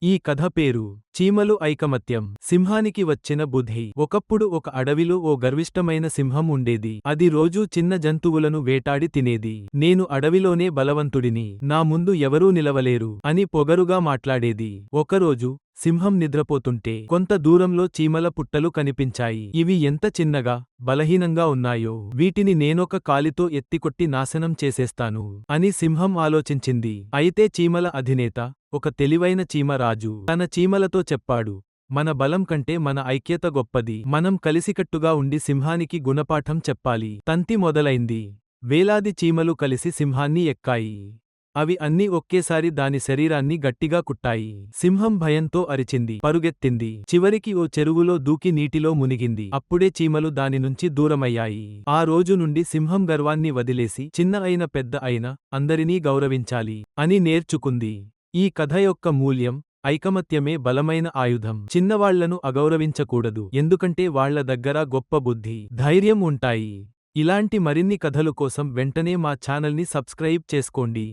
ఈ కథ పేరు చీమలు ఐకమత్యం. సింహానికి వచ్చిన బుద్ధి. ఒకప్పుడు ఒక అడవిలో ఓ గర్విష్టమైన సింహం ఉండేది. అది రోజూ చిన్న జంతువులను వేటాడి తినేది. నేను అడవిలోనే బలవంతుడిని, నా ముందు ఎవరూ నిలవలేరు అని పొగరుగా మాట్లాడేది. ఒకరోజు సింహం నిద్రపోతుంటే కొంత దూరంలో చీమల పుట్టలు కనిపించాయి. ఇవి ఎంత చిన్నగా, బలహీనంగా ఉన్నాయో, వీటిని నేనొక కాలితో ఎత్తికొట్టి నాశనం చేసేస్తాను అని సింహం ఆలోచించింది. అయితే చీమల అధినేత, ఒక తెలివైన చీమ రాజు, తన చీమలతో చెప్పాడు, మన బలం కంటే మన ఐక్యత గొప్పది. మనం కలిసికట్టుగా ఉండి సింహానికి గుణపాఠం చెప్పాలి. తంతి మొదలైంది. వేలాది చీమలు కలిసి సింహాన్ని ఎక్కాయి. అవి అన్నీ ఒకేసారి దాని శరీరాన్ని గట్టిగా కుట్టాయి. సింహం భయంతో అరిచింది, పరుగెత్తింది. చివరికి ఓ చెరువులో దూకి నీటిలో మునిగింది. అప్పుడే చీమలు దాని నుంచి దూరమయ్యాయి. ఆ రోజు నుండి సింహం గర్వాన్ని వదిలేసి చిన్న అయిన పెద్ద అయిన అందరినీ గౌరవించాలి అని నేర్చుకుంది. ఈ కథ యొక్క మూల్యం, ఐకమత్యమే బలమైన ఆయుధం. చిన్నవాళ్లను అగౌరవించకూడదు, ఎందుకంటే వాళ్ల దగ్గర గొప్ప బుద్ధి, ధైర్యం ఉంటాయి. ఇలాంటి మరిన్ని కథలు కోసం వెంటనే మా ఛానల్ని సబ్స్క్రైబ్ చేసుకోండి.